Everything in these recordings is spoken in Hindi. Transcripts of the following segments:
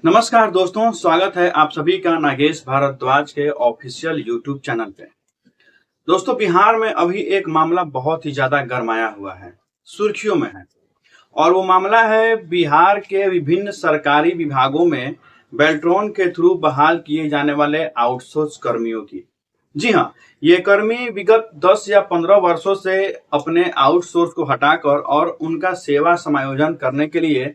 नमस्कार दोस्तों, स्वागत है आप सभी का नागेश भारद्वाज के ऑफिशियल यूट्यूब चैनल पे। दोस्तों, बिहार में अभी एक मामला बहुत ही ज्यादा गरमाया हुआ है, सुर्खियों में है। और वो मामला है बिहार के विभिन्न सरकारी विभागों में बेल्ट्रॉन के थ्रू बहाल किए जाने वाले आउटसोर्स कर्मियों की। जी हाँ, ये कर्मी विगत 10 या 15 वर्षों से अपने आउटसोर्स को हटाकर और उनका सेवा समायोजन करने के लिए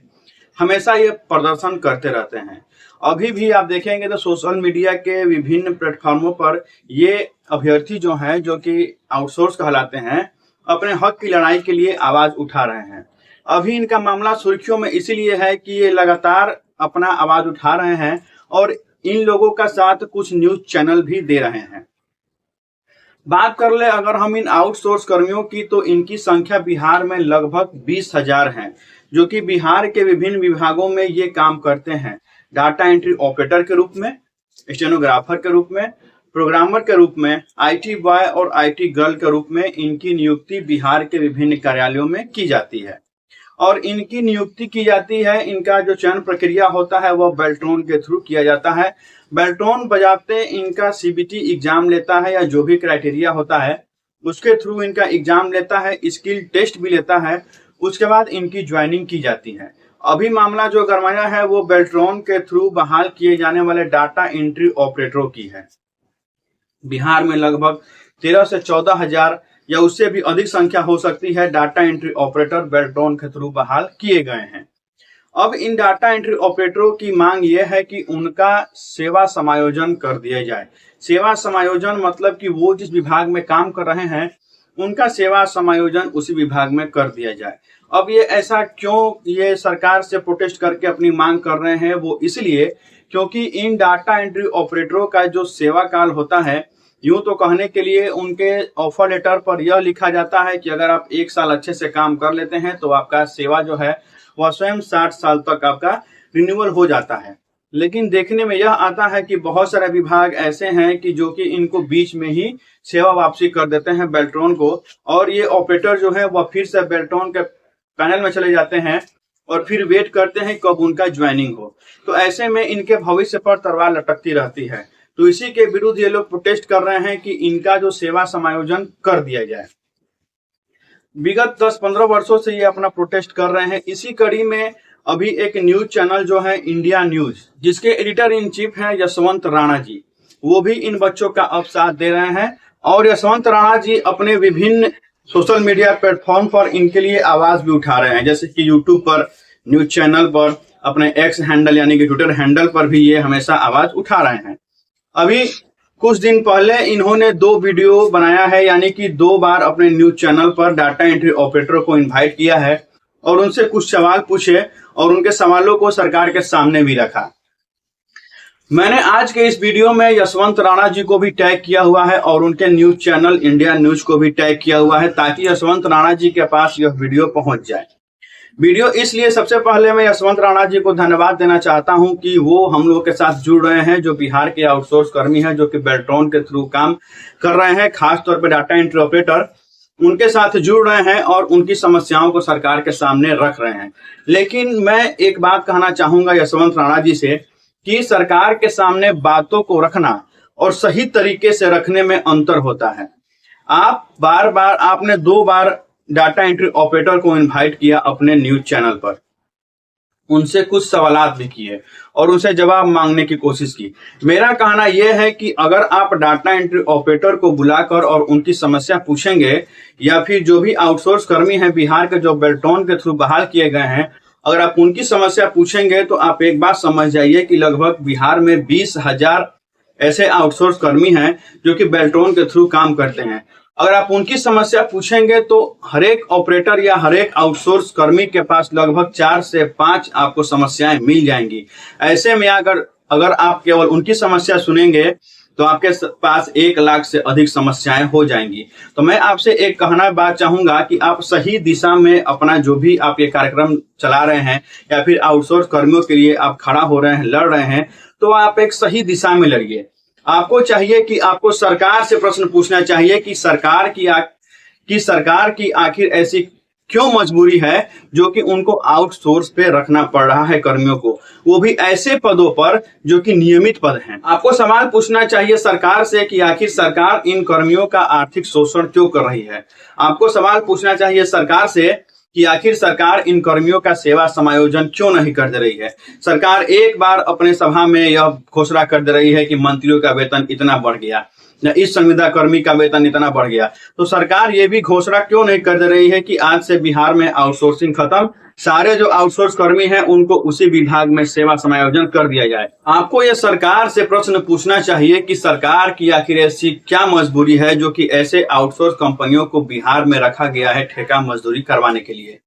हमेशा ये प्रदर्शन करते रहते हैं। अभी भी आप देखेंगे तो सोशल मीडिया के विभिन्न प्लेटफॉर्मों पर ये अभ्यर्थी जो हैं, जो कि आउटसोर्स कहलाते हैं, अपने हक की लड़ाई के लिए आवाज उठा रहे हैं। अभी इनका मामला सुर्खियों में इसीलिए है कि ये लगातार अपना आवाज उठा रहे हैं और इन लोगों का साथ कुछ न्यूज चैनल भी दे रहे हैं। बात कर ले अगर हम इन आउटसोर्स कर्मियों की, तो इनकी संख्या बिहार में लगभग 20,000 है, जो कि बिहार के विभिन्न विभागों में ये काम करते हैं। डाटा एंट्री ऑपरेटर के रूप में, स्टेनोग्राफर के रूप में, प्रोग्रामर के रूप में, आईटी बॉय और आईटी गर्ल के रूप में इनकी नियुक्ति बिहार के विभिन्न कार्यालयों में की जाती है। और इनकी नियुक्ति की जाती है, इनका जो चयन प्रक्रिया होता है वह बेल्ट्रॉन के थ्रू किया जाता है। बेल्ट्रॉन बजाते इनका सीबीटी एग्जाम लेता है, या जो भी क्राइटेरिया होता है उसके थ्रू इनका एग्जाम लेता है, स्किल टेस्ट भी लेता है। उसके बाद इनकी ज्वाइनिंग की जाती है। अभी मामला जो गरमाया है वो बेल्ट्रॉन के थ्रू बहाल किए जाने वाले डाटा एंट्री ऑपरेटरों की है। बिहार में लगभग 13 से 14,000 या उससे भी अधिक संख्या हो सकती है डाटा एंट्री ऑपरेटर बेल्ट्रॉन के थ्रू बहाल किए गए हैं। अब इन डाटा एंट्री ऑपरेटरों की मांग यह है कि उनका सेवा समायोजन कर दिया जाए। सेवा समायोजन मतलब कि वो जिस विभाग में काम कर रहे हैं उनका सेवा समायोजन उसी विभाग में कर दिया जाए। अब ये ऐसा क्यों ये सरकार से प्रोटेस्ट करके अपनी मांग कर रहे हैं, वो इसलिए क्योंकि इन डाटा एंट्री ऑपरेटरों का जो सेवा काल होता है, यूं तो कहने के लिए उनके ऑफर लेटर पर यह लिखा जाता है कि अगर आप 1 साल अच्छे से काम कर लेते हैं तो आपका सेवा जो है वह स्वयं 60 साल तक आपका रिन्यूअल हो जाता है। लेकिन देखने में यह आता है कि बहुत सारे विभाग ऐसे हैं कि जो कि इनको बीच में ही सेवा वापसी कर देते हैं बेल्ट्रॉन को, और ये ऑपरेटर जो है वह फिर से बेल्ट्रॉन के पैनल में चले जाते हैं और फिर वेट करते हैं कब उनका ज्वाइनिंग हो। तो ऐसे में इनके भविष्य पर तलवार लटकती रहती है। तो इसी के विरुद्ध ये लोग प्रोटेस्ट कर रहे हैं कि इनका जो सेवा समायोजन कर दिया जाए। विगत 10-15 वर्षों से ये अपना प्रोटेस्ट कर रहे हैं। इसी कड़ी में अभी एक न्यूज चैनल जो है इंडिया न्यूज, जिसके एडिटर इन चीफ हैं यशवंत राणा जी, वो भी इन बच्चों का अब साथ दे रहे हैं। और यशवंत राणा जी अपने विभिन्न सोशल मीडिया प्लेटफॉर्म पर इनके लिए आवाज भी उठा रहे हैं, जैसे कि यूट्यूब पर, न्यूज चैनल पर, अपने एक्स हैंडल यानी कि ट्विटर हैंडल पर भी ये हमेशा आवाज उठा रहे हैं। अभी कुछ दिन पहले इन्होंने 2 वीडियो बनाया है, यानी कि 2 बार अपने न्यूज चैनल पर डाटा एंट्री ऑपरेटर को इनवाइट किया है और उनसे कुछ सवाल पूछे और उनके सवालों को सरकार के सामने भी रखा। मैंने आज के इस वीडियो में यशवंत राणा जी को भी टैग किया हुआ है और उनके न्यूज चैनल इंडिया न्यूज को भी टैग किया हुआ है, ताकि यशवंत राणा जी के पास यह वीडियो पहुंच जाए। वीडियो इसलिए सबसे पहले मैं यशवंत राणा जी को धन्यवाद देना चाहता हूं कि वो हम लोग के साथ जुड़ रहे हैं, जो बिहार के आउटसोर्स कर्मी हैं, जो कि बेल्ट्रॉन के थ्रू काम कर रहे हैं, खासतौर पर डाटा एंट्री ऑपरेटर, उनके साथ जुड़ रहे हैं और उनकी समस्याओं को सरकार के सामने रख रहे हैं। लेकिन मैं एक बात कहना चाहूंगा यशवंत राणा जी से कि सरकार के सामने बातों को रखना और सही तरीके से रखने में अंतर होता है। आप बार बार आपने 2 बार डाटा एंट्री ऑपरेटर को इनवाइट किया अपने न्यूज चैनल पर, उनसे कुछ सवालात भी किए और उनसे जवाब मांगने की कोशिश की। मेरा कहना यह है कि अगर आप डाटा एंट्री ऑपरेटर को बुलाकर और उनकी समस्या पूछेंगे, या फिर जो भी आउटसोर्स कर्मी हैं बिहार के जो बेल्ट्रॉन के थ्रू बहाल किए गए हैं, अगर आप उनकी समस्या पूछेंगे तो आप एक बात समझ जाइए कि लगभग बिहार में 20,000 ऐसे आउटसोर्स कर्मी हैं जो कि बेल्ट्रॉन के थ्रू काम करते हैं। अगर आप उनकी समस्या पूछेंगे तो हर एक ऑपरेटर या हर एक आउटसोर्स कर्मी के पास लगभग 4 से 5 आपको समस्याएं मिल जाएंगी। ऐसे में अगर आप केवल उनकी समस्या सुनेंगे तो आपके पास 1 लाख से अधिक समस्याएं हो जाएंगी। तो मैं आपसे एक कहना बात चाहूंगा कि आप सही दिशा में अपना जो भी आप ये कार्यक्रम चला रहे हैं, या फिर आउटसोर्स कर्मियों के लिए आप खड़ा हो रहे हैं, लड़ रहे हैं, तो आप एक सही दिशा में लड़िए। आपको चाहिए कि आपको सरकार से प्रश्न पूछना चाहिए कि सरकार की आखिर ऐसी क्यों मजबूरी है जो कि उनको आउटसोर्स पे रखना पड़ रहा है कर्मियों को, वो भी ऐसे पदों पर जो कि नियमित पद हैं। आपको सवाल पूछना चाहिए सरकार से कि आखिर सरकार इन कर्मियों का आर्थिक शोषण क्यों कर रही है। आपको सवाल पूछना चाहिए सरकार से कि आखिर सरकार इन कर्मियों का सेवा समायोजन क्यों नहीं कर दे रही है। सरकार एक बार अपने सभा में यह घोषणा कर दे रही है कि मंत्रियों का वेतन इतना बढ़ गया या इस संविदा कर्मी का वेतन इतना बढ़ गया, तो सरकार ये भी घोषणा क्यों नहीं कर दे रही है कि आज से बिहार में आउटसोर्सिंग खत्म, सारे जो आउटसोर्स कर्मी हैं उनको उसी विभाग में सेवा समायोजन कर दिया जाए। आपको ये सरकार से प्रश्न पूछना चाहिए कि सरकार की आखिर ऐसी क्या मजबूरी है जो कि ऐसे आउटसोर्स कंपनियों को बिहार में रखा गया है ठेका मजदूरी करवाने के लिए।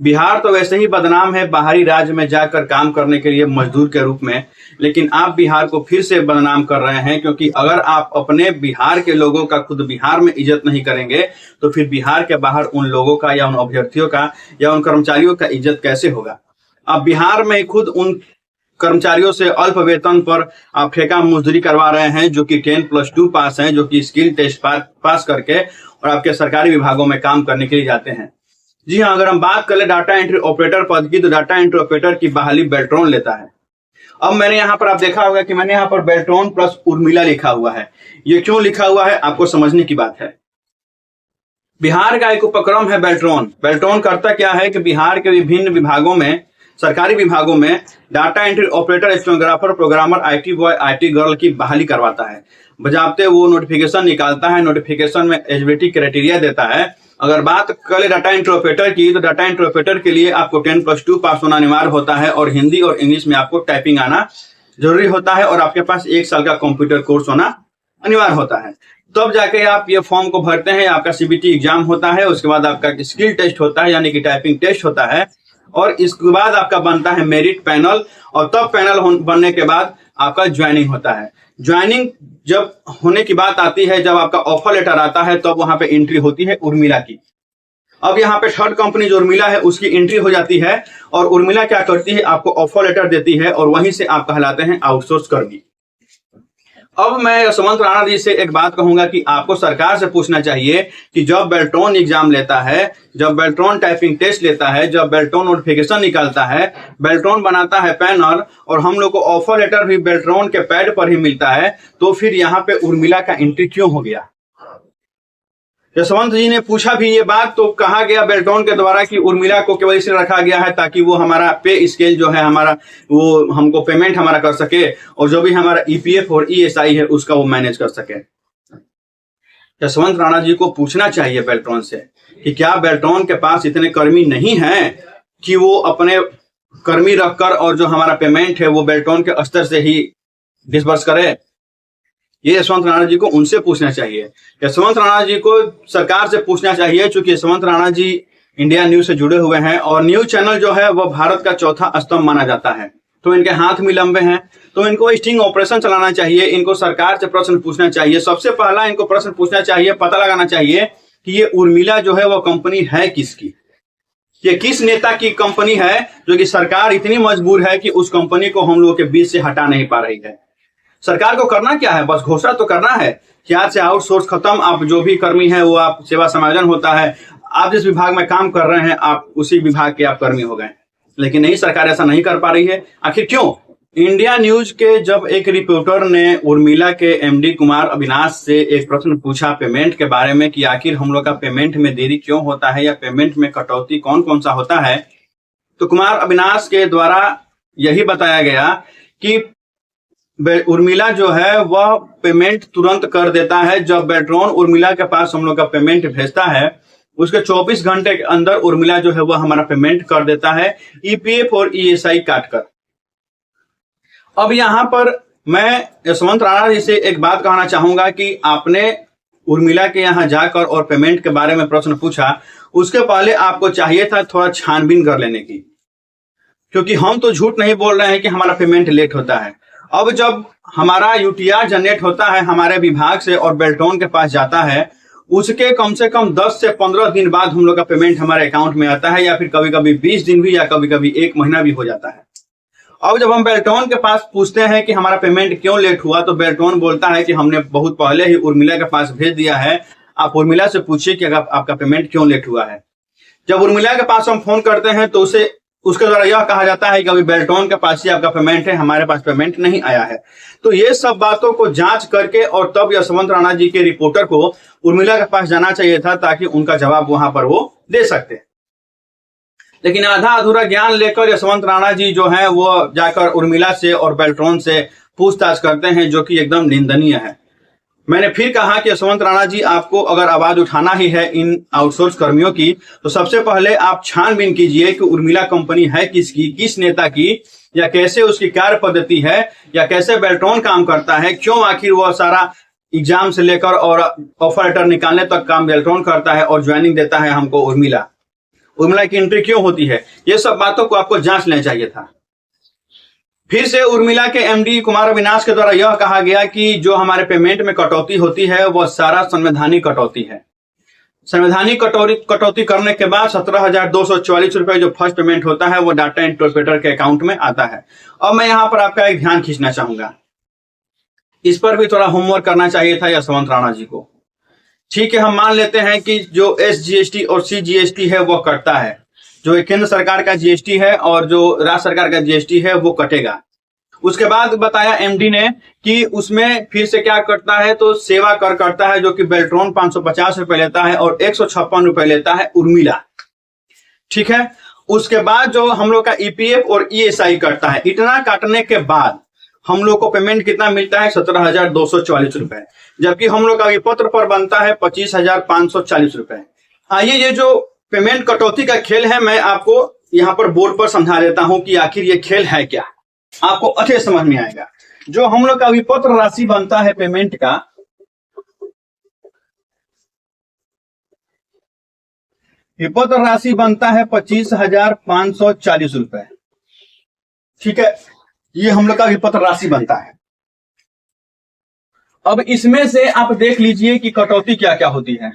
बिहार तो वैसे ही बदनाम है बाहरी राज्य में जाकर काम करने के लिए मजदूर के रूप में, लेकिन आप बिहार को फिर से बदनाम कर रहे हैं, क्योंकि अगर आप अपने बिहार के लोगों का खुद बिहार में इज्जत नहीं करेंगे तो फिर बिहार के बाहर उन लोगों का या उन अभ्यर्थियों का या उन कर्मचारियों का इज्जत कैसे होगा। आप बिहार में खुद उन कर्मचारियों से अल्प वेतन पर आप ठेका मजदूरी करवा रहे हैं जो कि 10+2 पास हैं, जो कि स्किल टेस्ट पास करके और आपके सरकारी विभागों में काम करने के लिए जाते हैं। जी हाँ, अगर हम बात करें डाटा एंट्री ऑपरेटर पद की, तो डाटा एंट्री ऑपरेटर की बहाली बेल्ट्रॉन लेता है। अब मैंने यहाँ पर आप देखा होगा कि मैंने यहाँ पर बेल्ट्रॉन प्लस उर्मिला लिखा हुआ है। ये क्यों लिखा हुआ है आपको समझने की बात है। बिहार का एक उपक्रम है बेल्ट्रॉन। बेल्ट्रॉन करता क्या है कि बिहार के विभिन्न विभागों में, सरकारी विभागों में data entry operator, stenographer, programmer, IT boy, IT girl की बहाली करवाता है। बजाते वो नोटिफिकेशन निकालता है, नोटिफिकेशन में एलिजिबिलिटी क्राइटेरिया देता है। अगर बात करें डाटा एंट्री ऑपरेटर की, तो डाटा एंट्री ऑपरेटर के लिए आपको 10+2 पास होना अनिवार्य होता है और हिंदी और इंग्लिश में आपको टाइपिंग आना जरूरी होता है और आपके पास 1 साल का कंप्यूटर कोर्स होना अनिवार्य होता है। तब जाके आप ये फॉर्म को भरते हैं, आपका CBT एग्जाम होता है, उसके बाद आपका स्किल टेस्ट होता है यानी कि टाइपिंग टेस्ट होता है और इसके बाद आपका बनता है मेरिट पैनल और तब पैनल बनने के बाद आपका ज्वाइनिंग होता है। ज्वाइनिंग जब होने की बात आती है, जब आपका ऑफर लेटर आता है, तब वहां पे एंट्री होती है उर्मिला की। अब यहाँ पे थर्ड कंपनी जो उर्मिला है उसकी एंट्री हो जाती है और उर्मिला क्या करती है, आपको ऑफर लेटर देती है और वहीं से आप कहलाते हैं आउटसोर्स कर्मी। अब मैं यशवंत राणा जी से एक बात कहूंगा कि आपको सरकार से पूछना चाहिए कि जब बेल्ट्रॉन एग्जाम लेता है, जब बेल्ट्रॉन टाइपिंग टेस्ट लेता है, जब बेल्ट्रॉन नोटिफिकेशन निकालता है, बेल्ट्रॉन बनाता है पैनल और हम लोग को ऑफर लेटर भी बेल्ट्रॉन के पैड पर ही मिलता है, तो फिर यहाँ पे उर्मिला का एंट्री क्यों हो गया। यशवंत जी ने पूछा भी ये बात, तो कहा गया बेल्ट्रॉन के द्वारा कि उर्मिला को केवल इसलिए रखा गया है ताकि वो हमारा पे स्केल जो है हमारा, वो हमको पेमेंट हमारा कर सके और जो भी हमारा EPF और ESI है उसका वो मैनेज कर सके। यशवंत राणा जी को पूछना चाहिए बेल्ट्रॉन से कि क्या बेल्ट्रॉन के पास इतने कर्मी नहीं हैं कि वो अपने कर्मी रखकर और जो हमारा पेमेंट है वो बेल्ट्रॉन के स्तर से ही डिसबर्स करे। ये यशवंत राणा जी को उनसे पूछना चाहिए। यशवंत राणा जी को सरकार से पूछना चाहिए, क्योंकि यशवंत राणा जी इंडिया न्यूज से जुड़े हुए हैं और न्यूज चैनल जो है वो भारत का चौथा स्तंभ माना जाता है, तो इनके हाथ भी लंबे हैं, तो इनको स्टिंग ऑपरेशन चलाना चाहिए। इनको सरकार से प्रश्न पूछना चाहिए। सबसे पहला इनको प्रश्न पूछना चाहिए, पता लगाना चाहिए कि ये उर्मिला जो है वो कंपनी है किसकी, ये किस नेता की कंपनी है जो कि सरकार इतनी मजबूर है कि उस कंपनी को हम लोगों के बीच से हटा नहीं पा रही है। सरकार को करना क्या है, बस घोषणा तो करना है कि आज से आउटसोर्स खत्म, आप जो भी कर्मी है वो आप सेवा समायोजन होता है, आप जिस विभाग में काम कर रहे हैं आप उसी विभाग के आप कर्मी हो गए। लेकिन नहीं, सरकार ऐसा नहीं कर पा रही है। आखिर क्यों? इंडिया न्यूज के जब एक रिपोर्टर ने उर्मिला के MD कुमार अविनाश से एक प्रश्न पूछा पेमेंट के बारे में कि आखिर हम लोग का पेमेंट में देरी क्यों होता है या पेमेंट में कटौती कौन कौन सा होता है, तो कुमार अविनाश के द्वारा यही बताया गया कि उर्मिला जो है वह पेमेंट तुरंत कर देता है। जब बेल्ट्रॉन उर्मिला के पास हम लोग का पेमेंट भेजता है उसके 24 घंटे के अंदर उर्मिला जो है वह हमारा पेमेंट कर देता है EPF और ESI काटकर। अब यहाँ पर मैं यशवंत राणा जी से एक बात कहना चाहूंगा कि आपने उर्मिला के यहाँ जाकर और पेमेंट के बारे में प्रश्न पूछा, उसके पहले आपको चाहिए था थोड़ा छानबीन कर लेने की, क्योंकि हम तो झूठ नहीं बोल रहे हैं कि हमारा पेमेंट लेट होता है। अब जब हमारा UTR जनरेट होता है हमारे विभाग से और बेल्ट्रॉन के पास जाता है, उसके कम से कम 10 से 15 दिन बाद हम लोग का पेमेंट हमारे अकाउंट में आता है, या फिर कभी कभी 20 दिन भी, या कभी कभी 1 महीना भी हो जाता है। अब जब हम बेल्ट्रॉन के पास पूछते हैं कि हमारा पेमेंट क्यों लेट हुआ, तो बेल्ट्रॉन बोलता है कि हमने बहुत पहले ही उर्मिला के पास भेज दिया है, आप उर्मिला से पूछिए कि अगर आपका पेमेंट क्यों लेट हुआ है। जब उर्मिला के पास हम फोन करते हैं तो उसे उसके द्वारा यह कहा जाता है कि अभी बेल्ट्रॉन के पास ही आपका पेमेंट है, हमारे पास पेमेंट नहीं आया है। तो ये सब बातों को जांच करके और तब यशवंत राणा जी के रिपोर्टर को उर्मिला के पास जाना चाहिए था, ताकि उनका जवाब वहां पर वो दे सकते। लेकिन आधा अधूरा ज्ञान लेकर यशवंत राणा जी जो है वो जाकर उर्मिला से और बेल्ट्रॉन से पूछताछ करते हैं, जो कि एकदम निंदनीय है। मैंने फिर कहा कि यशवंत राणा जी, आपको अगर आवाज उठाना ही है इन आउटसोर्स कर्मियों की, तो सबसे पहले आप छानबीन कीजिए कि उर्मिला कंपनी है किसकी, किस नेता की, या कैसे उसकी कार्य पद्धति है, या कैसे बेल्ट्रॉन काम करता है, क्यों आखिर वह सारा एग्जाम से लेकर और ऑफर लेटर निकालने तक काम बेल्ट्रॉन करता है और ज्वाइनिंग देता है हमको उर्मिला की एंट्री क्यों होती है। ये सब बातों को आपको जांच लेना चाहिए था। फिर से उर्मिला के एमडी कुमार अविनाश के द्वारा यह कहा गया कि जो हमारे पेमेंट में कटौती होती है वह सारा संवैधानिक कटौती है। संवैधानिक कटौती करने के बाद 17,244 रुपए जो फर्स्ट पेमेंट होता है वो डाटा इंटरप्रेटर के अकाउंट में आता है। अब मैं यहाँ पर आपका एक ध्यान खींचना चाहूंगा, इस पर भी थोड़ा होमवर्क करना चाहिए था यशवंत राणा जी को। ठीक है, हम मान लेते हैं कि जो SGST और CGST है वो कटता है, जो केंद्र सरकार का GST है और जो राज्य सरकार का GST है वो कटेगा। उसके बाद बताया एमडी ने कि उसमें फिर से क्या करता है, तो सेवा कर करता है, जो कि बेल्ट्रॉन 550 रुपए लेता है और 156 रुपए लेता है उर्मिला। ठीक है, उसके बाद जो हम लोग का EPF और ESI कटता है, इतना काटने के बाद हम लोग को पेमेंट कितना मिलता है, 17,244 रुपए, जबकि हम लोग का विपत्र पर बनता है 25,540 रुपए। आइए ये जो पेमेंट कटौती का खेल है, मैं आपको यहाँ पर बोर्ड पर समझा देता हूं कि आखिर ये खेल है क्या, आपको अच्छे समझ में आएगा। जो हम लोग का विपत्र राशि बनता है पेमेंट का, विपत्र राशि बनता है 25,540 रुपए। ठीक है, ये हम लोग का विपत्र राशि बनता है। अब इसमें से आप देख लीजिए कि कटौती क्या क्या होती है।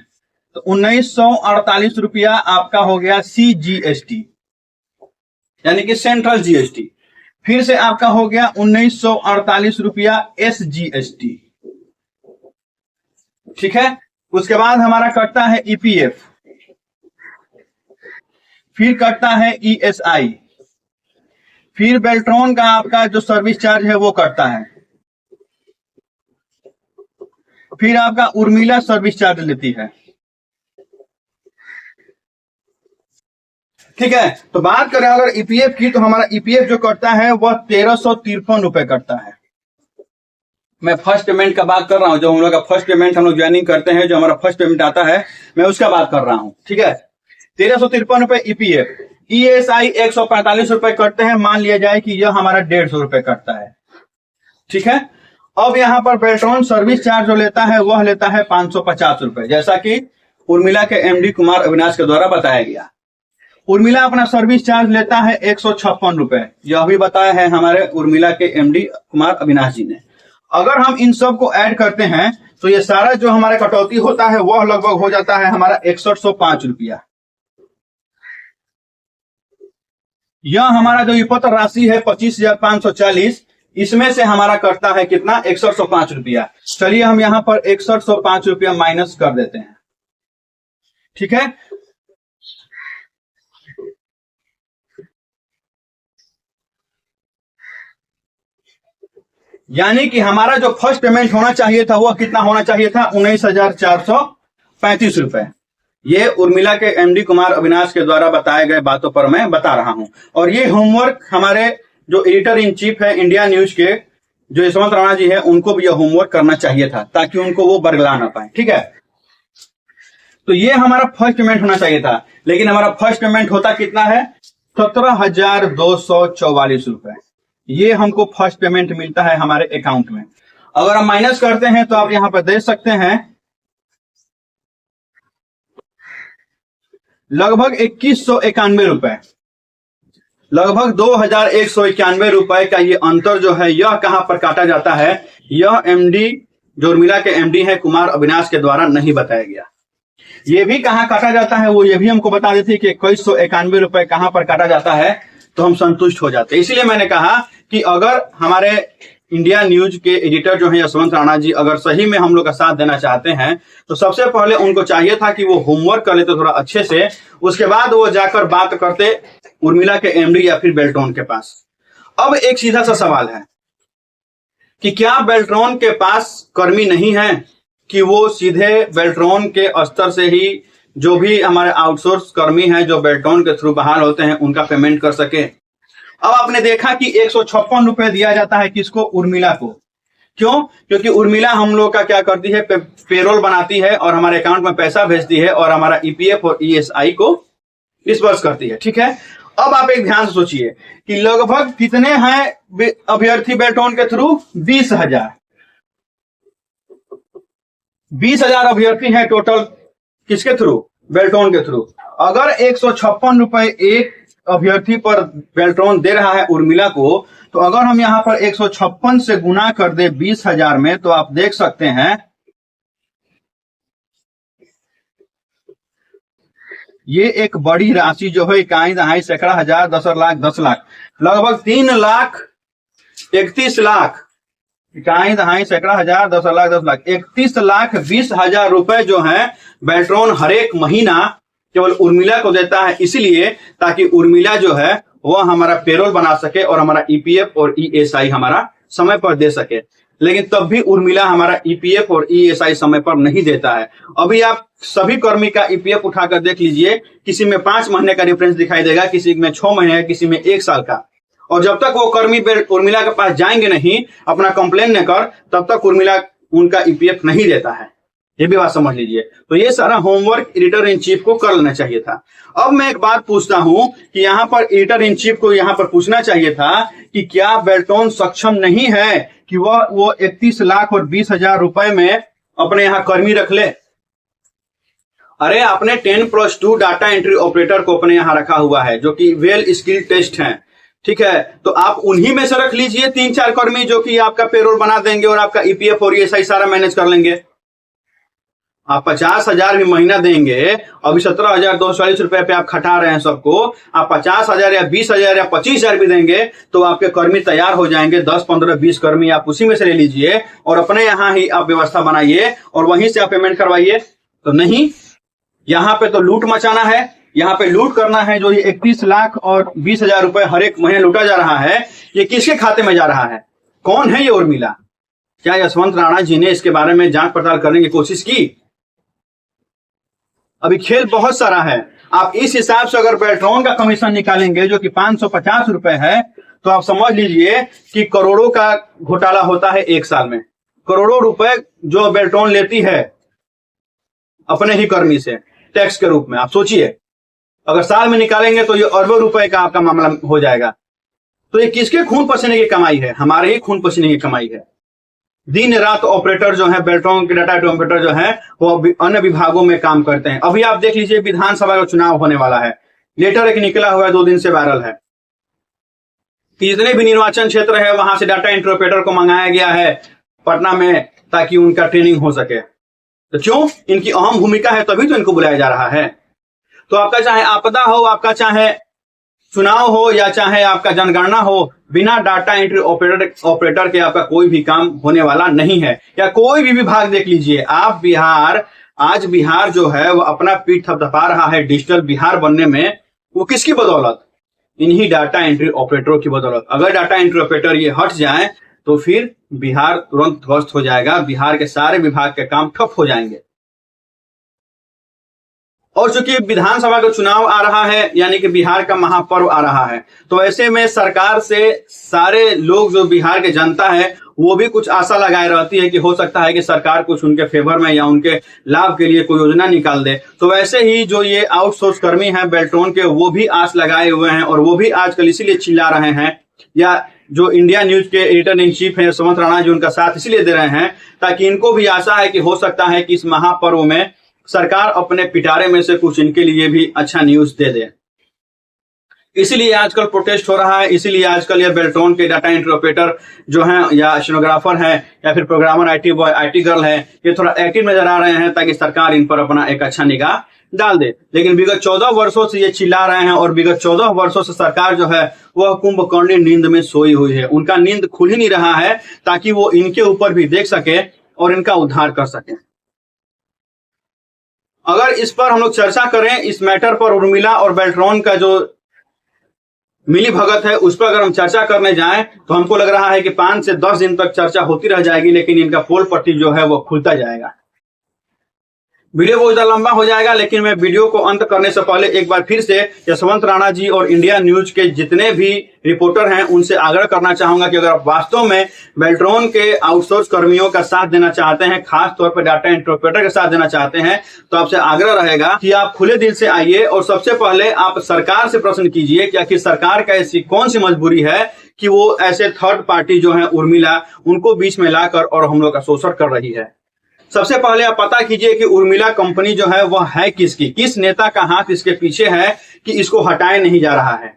तो 1948 रुपया आपका हो गया CGST, यानी कि सेंट्रल GST। फिर से आपका हो गया 1948 रुपया SGST। ठीक है, उसके बाद हमारा कटता है EPF, फिर कटता है ESI, फिर बेल्ट्रॉन का आपका जो सर्विस चार्ज है वो कटता है, फिर आपका उर्मिला सर्विस चार्ज लेती है। ठीक है, तो बात करें अगर EPF की, तो हमारा EPF जो कटता है वह 1353 रुपए कटता है। मैं फर्स्ट पेमेंट का बात कर रहा हूं, जो हम लोग का फर्स्ट पेमेंट हम लोग ज्वाइनिंग करते हैं, जो हमारा फर्स्ट पेमेंट आता है, मैं उसका बात कर रहा हूं। ठीक है, 1353 रुपए EPF। ESI 145 रुपए कटते हैं, मान लिया जाए कि यह हमारा 150 रुपए कटता है। ठीक है, अब यहां पर बेल्ट्रॉन सर्विस चार्ज जो लेता है वह लेता है 550 रुपए, जैसा कि उर्मिला के एमडी कुमार अविनाश के द्वारा बताया गया। उर्मिला अपना सर्विस चार्ज लेता है 156 रुपए, यह भी बताया है हमारे उर्मिला के एमडी कुमार अविनाश जी ने। अगर हम इन सब को ऐड करते हैं तो ये सारा जो हमारा कटौती होता है वह लगभग हो जाता है हमारा 6105 रुपया। यह हमारा जो विपत्र राशि है 25,540, इसमें से हमारा कटता है कितना, 6105 रुपया। चलिए हम यहां पर 6105 रुपया माइनस कर देते हैं। ठीक है, यानी कि हमारा जो फर्स्ट पेमेंट होना चाहिए था वह कितना होना चाहिए था, 19,435 रुपए। ये उर्मिला के एमडी कुमार अविनाश के द्वारा बताए गए बातों पर मैं बता रहा हूं, और ये होमवर्क हमारे जो एडिटर इन चीफ है इंडिया न्यूज के, जो यशवंत राणा जी है, उनको भी यह होमवर्क करना चाहिए था, ताकि उनको वो बरगला ना पाए। ठीक है, तो ये हमारा फर्स्ट पेमेंट होना चाहिए था, लेकिन हमारा फर्स्ट पेमेंट होता कितना है, 17,244 रुपए। ये हमको फर्स्ट पेमेंट मिलता है हमारे अकाउंट में। अगर हम माइनस करते हैं तो आप यहां पर देख सकते हैं लगभग 2191 रुपए, लगभग 2,191 रुपए का ये अंतर जो है, यह कहां पर काटा जाता है, यह एमडी जो उर्मिला के एमडी है कुमार अविनाश के द्वारा नहीं बताया गया। ये भी कहां काटा जाता है वो ये भी हमको बता देते कि 2191 रुपए कहां पर काटा जाता है, तो हम संतुष्ट हो जाते हैं। इसलिए मैंने कहा कि अगर हमारे इंडिया न्यूज के एडिटर जो है यशवंत राणा जी अगर सही में हम लोग का साथ देना चाहते हैं तो सबसे पहले उनको चाहिए था कि वो होमवर्क कर लेते थोड़ा अच्छे से, उसके बाद वो जाकर बात करते उर्मिला के एमडी या फिर बेल्ट्रॉन के पास। अब एक सीधा सा सवाल है कि क्या बेल्ट्रॉन के पास कर्मी नहीं है कि वो सीधे बेल्ट्रॉन के स्तर से ही जो भी हमारे आउटसोर्स कर्मी हैं जो बेल्ट्रॉन के थ्रू बहाल होते हैं उनका पेमेंट कर सके। अब आपने देखा कि 156 रुपए दिया जाता है किसको? उर्मिला को। क्यों? क्योंकि उर्मिला हम लोग का क्या करती है, पेरोल बनाती है और हमारे अकाउंट में पैसा भेजती है और हमारा ईपीएफ और ईएसआई को डिस्बर्स करती है। ठीक है, अब आप एक ध्यान से सोचिए कि लगभग कितने हैं अभ्यर्थी बेल्ट्रॉन के थ्रू? 20,000। 20,000 अभ्यर्थी हैं टोटल किसके थ्रू? बेल्ट्रॉन के थ्रू। अगर 156 रुपए एक अभ्यर्थी पर बेल्ट्रॉन दे रहा है उर्मिला को, तो अगर हम यहां पर 156 से गुना कर दे 20,000 में, तो आप देख सकते हैं ये एक बड़ी राशि जो है इकाई दहाई सैकड़ा हजार 10 लाख लगभग 3,31,00,000 इकाई दहाई सैकड़ा हजार 10 लाख 31,20,000 रुपए जो है बेल्ट्रॉन हर एक महीना केवल उर्मिला को देता है, इसलिए ताकि उर्मिला जो है वह हमारा पेरोल बना सके और हमारा ईपीएफ और ईएसआई हमारा समय पर दे सके। लेकिन तब भी उर्मिला हमारा ईपीएफ और ईएसआई समय पर नहीं देता है। अभी आप सभी कर्मी का ईपीएफ उठाकर देख लीजिए, किसी में 5 महीने का डिफरेंस दिखाई देगा, किसी में 6 महीने, किसी में 1 साल का। और जब तक वो कर्मी उर्मिला के पास जाएंगे नहीं अपना कंप्लेन लेकर, तब तक उर्मिला उनका ईपीएफ नहीं देता है। ये भी बात समझ लीजिए। तो ये सारा होमवर्क एडिटर इन चीफ को कर लेना चाहिए था। अब मैं एक बात पूछता हूं कि यहाँ पर एडिटर इन चीफ को यहाँ पर पूछना चाहिए था कि क्या बेल्ट्रॉन सक्षम नहीं है कि वो 31,20,000 रुपए में अपने यहाँ कर्मी रख ले? अरे आपने 10+2 डाटा एंट्री ऑपरेटर को अपने यहाँ रखा हुआ है जो कि वेल स्किल टेस्ट है। ठीक है, तो आप उन्हीं में से रख लीजिए 3-4 कर्मी जो कि आपका पेरोल बना देंगे और आपका ईपीएफ और ईएसआई सारा मैनेज कर लेंगे। आप 50,000 भी महीना देंगे, अभी 17,240 रुपए पे आप खटा रहे हैं सबको। आप 50,000 या 20,000 या 25,000 भी देंगे तो आपके कर्मी तैयार हो जाएंगे। 10, 15, 20 कर्मी आप उसी में से ले लीजिए और अपने यहाँ ही आप व्यवस्था बनाइए और वहीं से आप पेमेंट करवाइए। तो नहीं, यहाँ पे तो लूट मचाना है, यहाँ पे लूट करना है। जो ये 31,20,000 रुपए हर एक महीने लूटा जा रहा है, ये किसके खाते में जा रहा है? कौन है ये उर्मिला? क्या यशवंत राणा जी ने इसके बारे में जांच पड़ताल करने की कोशिश की? अभी खेल बहुत सारा है। आप इस हिसाब से अगर बेल्ट्रॉन का कमीशन निकालेंगे जो कि 550 रुपए है, तो आप समझ लीजिए कि करोड़ों का घोटाला होता है एक साल में। करोड़ों रुपए जो बेल्ट्रॉन लेती है अपने ही कर्मी से टैक्स के रूप में। आप सोचिए, अगर साल में निकालेंगे तो ये अरबों रुपए का आपका मामला हो जाएगा। तो ये किसके खून पसीने की कमाई है? हमारे ही खून पसीने की कमाई है। दिन रात ऑपरेटर जो है, बेल्ट्रॉन के डाटा ऑपरेटर जो है, वो अन्य विभागों में काम करते हैं। अभी आप देख लीजिए विधानसभा का चुनाव होने वाला है, लेटर एक निकला हुआ है, 2 दिन से वायरल है कि जितने भी निर्वाचन क्षेत्र है वहां से डाटा एंट्री ऑपरेटर को मंगाया गया है पटना में ताकि उनका ट्रेनिंग हो सके। तो क्यों? इनकी अहम भूमिका है, तभी तो इनको बुलाया जा रहा है। तो आपका चाहे आपदा हो, आपका चाहे चुनाव हो या चाहे आपका जनगणना हो, बिना डाटा एंट्री ऑपरेटर के आपका कोई भी काम होने वाला नहीं है। या कोई भी विभाग देख लीजिए आप, आज बिहार जो है वो अपना पीठ थपथपा रहा है डिजिटल बिहार बनने में। वो किसकी बदौलत? इन्हीं डाटा एंट्री ऑपरेटरों की बदौलत। अगर डाटा एंट्री ऑपरेटर ये हट जाए तो फिर बिहार तुरंत ध्वस्त हो जाएगा, बिहार के सारे विभाग के काम ठप हो जाएंगे। और चूंकि विधानसभा का चुनाव आ रहा है, यानी कि बिहार का महापर्व आ रहा है, तो ऐसे में सरकार से सारे लोग जो बिहार के जनता है वो भी कुछ आशा लगाए रहती है कि हो सकता है कि सरकार कुछ उनके फेवर में या उनके लाभ के लिए कोई योजना निकाल दे। तो वैसे ही जो ये आउटसोर्स कर्मी हैं बेल्ट्रॉन के, वो भी आस लगाए हुए हैं और वो भी आजकल इसीलिए चिल्ला रहे हैं, या जो इंडिया न्यूज के एडिटर इन चीफ है यशवंत राणा जी उनका साथ इसलिए दे रहे हैं ताकि इनको भी आशा है कि हो सकता है कि इस महापर्व में सरकार अपने पिटारे में से कुछ इनके लिए भी अच्छा न्यूज दे दे। इसीलिए आजकल प्रोटेस्ट हो रहा है, इसीलिए आजकल ये बेल्ट्रॉन के डाटा एंट्री ऑपरेटर जो हैं या स्टेनोग्राफर हैं या फिर programmer, IT boy, IT girl है, ये थोड़ा एक्टिव नजर आ रहे हैं ताकि सरकार इन पर अपना एक अच्छा निगाह डाल दे। लेकिन विगत 14 वर्षों से ये चिल्ला रहे हैं और विगत 14 वर्षों से सरकार जो है वह कुंभकर्णी नींद में सोई हुई है। उनका नींद खुल ही नहीं रहा है ताकि वो इनके ऊपर भी देख सके और इनका उद्धार कर सके। अगर इस पर हम लोग चर्चा करें, इस मैटर पर, उर्मिला और बेल्ट्रॉन का जो मिली भगत है उस पर अगर हम चर्चा करने जाएं तो हमको लग रहा है कि 5 से 10 दिन तक चर्चा होती रह जाएगी, लेकिन इनका पोल पट्टी जो है वो खुलता जाएगा। वीडियो बहुत ज्यादा लंबा हो जाएगा, लेकिन मैं वीडियो को अंत करने से पहले एक बार फिर से यशवंत राणा जी और इंडिया न्यूज के जितने भी रिपोर्टर हैं उनसे आग्रह करना चाहूंगा कि अगर आप वास्तव में बेल्ट्रॉन के आउटसोर्स कर्मियों का साथ देना चाहते हैं, खास तौर पर डाटा इंटरप्रेटर का साथ देना चाहते हैं, तो आपसे आग्रह रहेगा कि आप खुले दिल से आइए और सबसे पहले आप सरकार से प्रश्न कीजिए कि आखिर सरकार का ऐसी कौन सी मजबूरी है कि वो ऐसे थर्ड पार्टी जो है उर्मिला, उनको बीच में लाकर और हम लोग का शोषण कर रही है। सबसे पहले आप पता कीजिए कि उर्मिला कंपनी जो है वह है किसकी, किस नेता का हाथ इसके पीछे है कि इसको हटाया नहीं जा रहा है।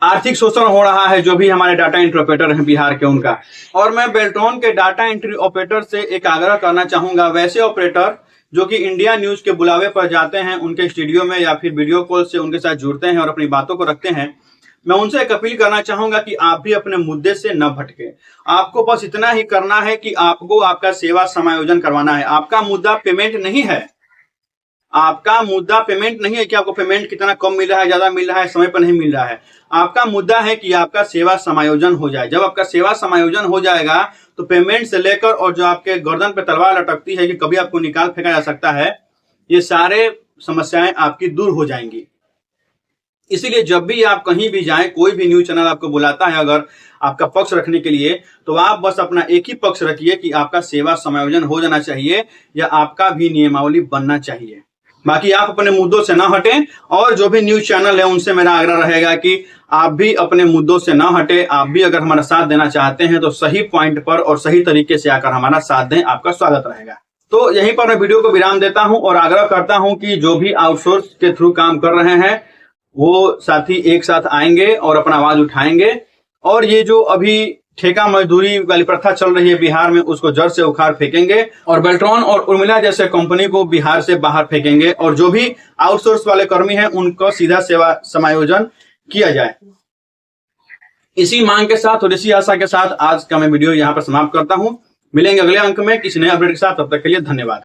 आर्थिक शोषण हो रहा है जो भी हमारे डाटा इंटरप्रेटर हैं बिहार के उनका। और मैं बेल्ट्रॉन के डाटा एंट्री ऑपरेटर से एक आग्रह करना चाहूंगा, वैसे ऑपरेटर जो कि इंडिया न्यूज के बुलावे पर जाते हैं उनके स्टूडियो में या फिर वीडियो कॉल से उनके साथ जुड़ते हैं और अपनी बातों को रखते हैं, मैं उनसे एक अपील करना चाहूंगा कि आप भी अपने मुद्दे से न भटके। आपको बस इतना ही करना है कि आपको आपका सेवा समायोजन करवाना है। आपका मुद्दा पेमेंट नहीं है, आपका मुद्दा पेमेंट नहीं है कि आपको पेमेंट कितना कम मिल रहा है, ज्यादा मिल रहा है, समय पर नहीं मिल रहा है। आपका मुद्दा है कि आपका सेवा समायोजन हो जाए। जब आपका सेवा समायोजन हो जाएगा तो पेमेंट से लेकर और जो आपके गर्दन पे तलवार लटकती है कि कभी आपको निकाल फेंका जा सकता है, ये सारे समस्याएं आपकी दूर हो जाएंगी। इसीलिए जब भी आप कहीं भी जाएं, कोई भी न्यूज चैनल आपको बुलाता है अगर आपका पक्ष रखने के लिए, तो आप बस अपना एक ही पक्ष रखिए कि आपका सेवा समायोजन हो जाना चाहिए या आपका भी नियमावली बनना चाहिए। बाकी आप अपने मुद्दों से ना हटें और जो भी न्यूज चैनल है उनसे मेरा आग्रह रहेगा कि आप भी अपने मुद्दों से ना हटे। आप भी अगर हमारा साथ देना चाहते हैं तो सही पॉइंट पर और सही तरीके से आकर हमारा साथ दें, आपका स्वागत रहेगा। तो यहीं पर मैं वीडियो को विराम देता हूं और आग्रह करता हूं कि जो भी आउटसोर्स के थ्रू काम कर रहे हैं वो साथी एक साथ आएंगे और अपना आवाज उठाएंगे और ये जो अभी ठेका मजदूरी वाली प्रथा चल रही है बिहार में उसको जड़ से उखाड़ फेंकेंगे और बेल्ट्रॉन और उर्मिला जैसे कंपनी को बिहार से बाहर फेंकेंगे और जो भी आउटसोर्स वाले कर्मी हैं उनको सीधा सेवा समायोजन किया जाए। इसी मांग के साथ और इसी आशा के साथ आज का मैं वीडियो यहाँ पर समाप्त करता हूँ। मिलेंगे अगले अंक में किसी नए अपडेट के साथ, तब तक के लिए धन्यवाद।